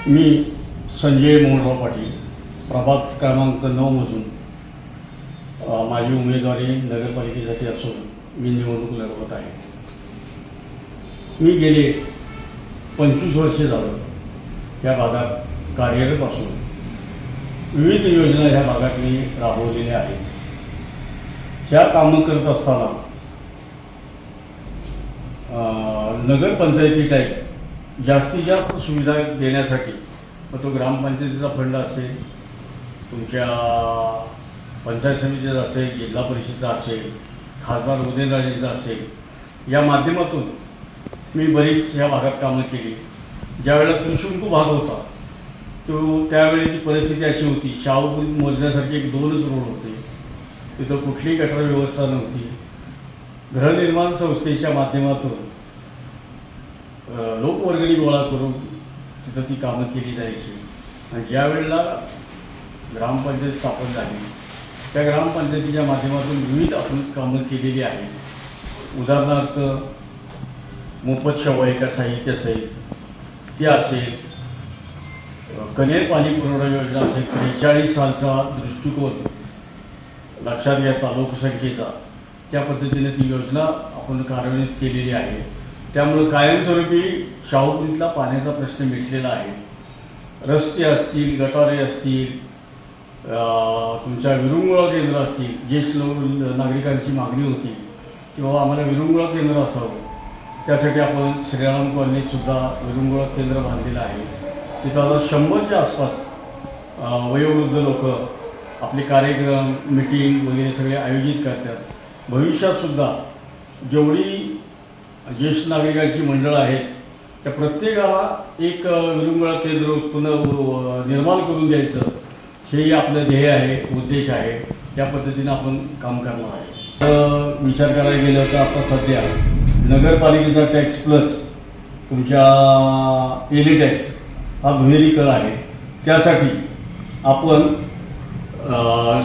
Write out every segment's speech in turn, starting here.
मी संजय मोहनराव पाटील प्रभाग क्रमांक 9 मधून माझी उमेदवारी नगरपालिकेसाठी असून मी निवडणूक लढवत आहे। मी गेले 25 वर्षे झालं या भागात कार्यरत असून विविध योजना ह्या भागात मी राबवलेल्या आहेत। ह्या कामं करत असताना नगरपंचायती टाईप जास्तीत जास्त सुविधा देण्यासाठी मग तो ग्रामपंचायतीचा फंड असेल, तुमच्या पंचायत समितीचा असेल, जिल्हा परिषदेचा असेल, खासदार उदयनराजेंचा असेल, या माध्यमातून मी बरीच ह्या भागात कामं केली। ज्यावेळेला त्रिशंकू भाग होता तो त्यावेळेची परिस्थिती अशी होती, शाहूपुरी मोजण्यासारखे 2च रोड होते, तिथं कुठलीही गटर व्यवस्था नव्हती। गृहनिर्माण संस्थेच्या माध्यमातून लोकवर्गणी गोळा करून तिथं ती कामं केली जायची। आणि ज्या वेळेला ग्रामपंचायत स्थापन झाली त्या ग्रामपंचायतीच्या माध्यमातून विविध आपण कामं केलेली आहेत। उदाहरणार्थ मोफत शवयिका साहित्य असेल, ते असेल, कनेर पाणी पुरवठा योजना असेल, 43 सालचा दृष्टिकोन लक्षात घ्यायचा लोकसंख्येचा, त्या पद्धतीने ती योजना आपण कार्यान्वित केलेली आहे। त्यामुळे कायमस्वरूपी शाहूपुरीतला पाण्याचा प्रश्न मिटलेला आहे। रस्ते असतील, गटारे असतील, तुमच्या विरंगुळा केंद्र असतील, ज्येष्ठ नागरिकांची मागणी होती की बाबा आम्हाला विरंगुळा केंद्र असावं, त्यासाठी आपण श्रीराम कॉलनीतसुद्धा विरंगुळा केंद्र बांधलेलं आहे। तिथं आता 100च्या आसपास वयोवृद्ध लोक आपले कार्यक्रम, मीटिंग वगैरे सगळे आयोजित करतात। भविष्यातसुद्धा जेवढी ज्येष्ठ नागरिकांची मंडळं आहेत त्या प्रत्येकाला एक विरंगुळा केंद्र निर्माण करून द्यायचं, हेही आपलं ध्येय आहे, उद्देश आहे। त्या पद्धतीनं आपण काम करणार आहे। विचार करायला गेलं तर आता सध्या नगरपालिकेचा टॅक्स प्लस तुमच्या एली टॅक्स हा दुहेरी कर आहे। त्यासाठी आपण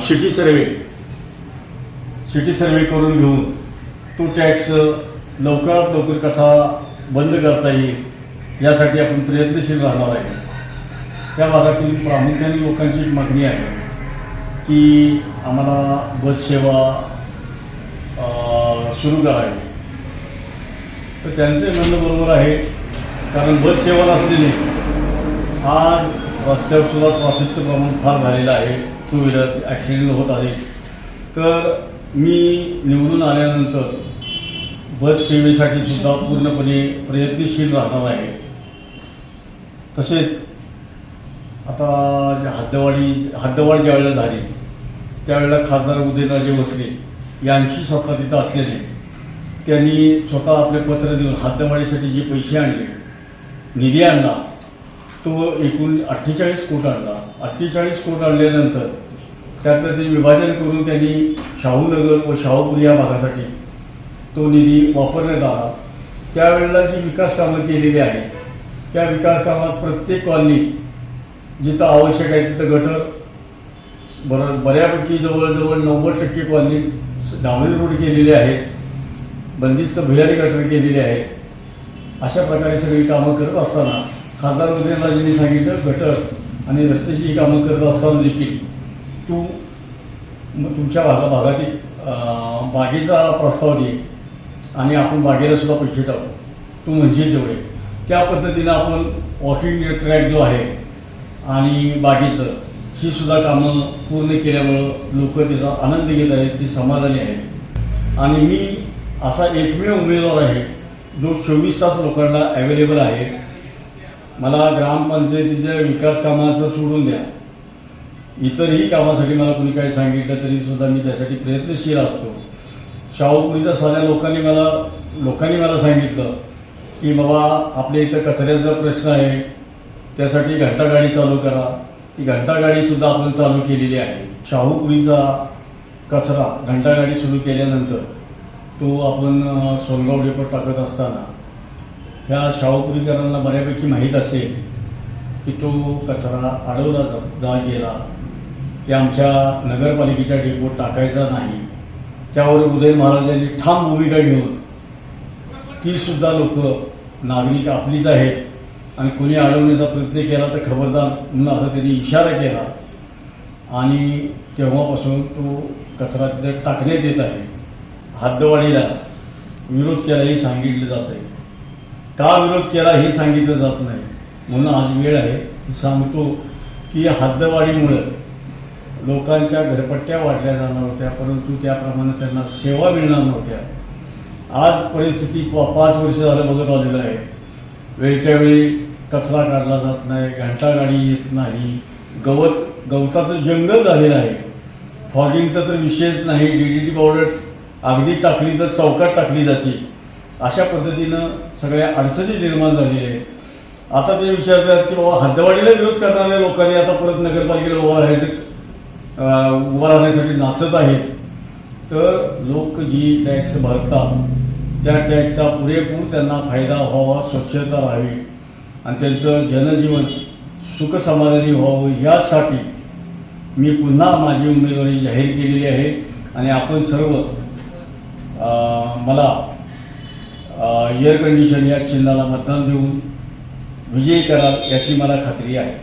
सिटी सर्वे करून घेऊन तो टॅक्स लवकरात लवकर कसा बंद करता येईल यासाठी आपण प्रयत्नशील राहणार आहे। त्या भागातील प्रामुख्याने लोकांची एक मागणी आहे की आम्हाला बस सेवा सुरू करावी, तर त्यांचे म्हणणं बरोबर आहे, कारण बस सेवा नसलेली आज रस्त्यावर सुद्धा ट्रॅफिकचं प्रमाण फार झालेलं आहे, 2 व्हीलर ॲक्सिडेंट होत आहेत। तर मी निवडून आल्यानंतर बस सेवेसाठी सुद्धा पूर्णपणे प्रयत्नशील राहणार आहे। तसेच आता हद्दवाढ ज्यावेळेला झाली त्यावेळेला खासदार उदयनराजे भोसले यांची सत्ता तिथं असल्याने त्यांनी स्वतः आपले पत्र देऊन हद्दवाढीसाठी जे पैसे आणले, निधी आणला, तो एकूण 48 कोटी आणला। 48 कोटी आणल्यानंतर त्याचं ते विभाजन करून त्यांनी शाहूनगर व शाहूपुरी या भागासाठी तो निधी वापरण्यात आला। त्यावेळेला जी विकास कामं केलेली आहेत त्या विकास कामात प्रत्येक कॉलनीत जिथं आवश्यक आहे तिथं गटर बऱ्यापैकी जवळजवळ 90% कॉलनीत डांबरी रोड केलेले आहेत, बंदिस्त भुयारी गटर केलेले आहेत। अशा प्रकारे सगळी कामं करत असताना खासदार उदयनराजेंनी सांगितलं गटर आणि रस्त्याची कामं करत असताना देखील तुमच्या भागातील बागेचा प्रस्ताव दे आणि आपण बागेला सुद्धा पैसे टाकू, तू म्हणजे जेवढे त्या पद्धतीनं आपण वॉकिंग ट्रॅक जो आहे आणि बागेचं ही सुद्धा कामं पूर्ण केल्यामुळं लोक त्याचा आनंद घेत आहेत, ती समाधानी आहेत। आणि मी असा एकमेव उमेदवार आहे जो 24 तास लोकांना ॲवेलेबल आहे। मला ग्रामपंचायतीच्या विकास कामाचं सोडून द्या, इतरही कामासाठी मला कोणी काही सांगितलं तरीसुद्धा मी त्यासाठी प्रयत्नशील असतो। शाहूपुरीच्या साध्या लोकांनी मला सांगितलं की बाबा आपल्या इथं कचऱ्याचा प्रश्न आहे, त्यासाठी घंटागाडी चालू करा। ती घंटागाडीसुद्धा आपण चालू केलेली आहे। शाहूपुरीचा कचरा घंटागाडी सुरू केल्यानंतर तो आपण सोनगाव डेपोत टाकत असताना ह्या शाहूपुरीकरांना बऱ्यापैकी माहीत असेल की तो कचरा अडवला गेला की आमच्या नगरपालिकेच्या डेपोत टाकायचा नाही। त्यावर उदय महाराजांनी ठाम भूमिका घेऊन ती सुद्धा लोक नागरिक आपलीच आहेत आणि कोणी अडवण्याचा प्रयत्न केला तर खबरदार म्हणून असा त्यांनी इशारा केला आणि तेव्हापासून तो कचरा तिथे टाकण्यात येत आहे. हद्दवाढीला विरोध केला हे सांगितलं जात आहे. का विरोध केला हे सांगितलं जात नाही. म्हणून आज वेळ आहे की सांगतो की हद्दवाढीमुळं लोकांच्या घरपट्ट्या वाढल्या जाणार होत्या, परंतु त्याप्रमाणे त्यांना सेवा मिळणार नव्हत्या. आज परिस्थिती 5 वर्ष झालं बघत आलेलं आहे. वेळच्या वेळी कचरा काढला जात नाही, घंटागाडी येत नाही, गवताचं जंगल झालेलं आहे. फॉगिंगचा तर विषयच नाही. DDT पावडर अगदी टाकली तर चौकात टाकली जाते. अशा पद्धतीनं सगळ्या अडचणी निर्माण झालेल्या आहेत. आता ते विचारतात की बाबा हद्दवाढीला विरोध करणाऱ्या लोकांनी आता परत नगरपालिकेला उभा राहण्यासाठी नाचत आहेत. तर लोक जी टॅक्स भरतात त्या टॅक्सचा पुरेपूर त्यांना फायदा व्हावा, स्वच्छता राहावी आणि त्यांचं जनजीवन सुखसमाधानी व्हावं यासाठी मी पुन्हा माझी उमेदवारी जाहीर केलेली आहे. आणि आपण सर्व मला एअर कंडिशन या चिन्हाला मतदान देऊन विजयी कराल याची मला खात्री आहे.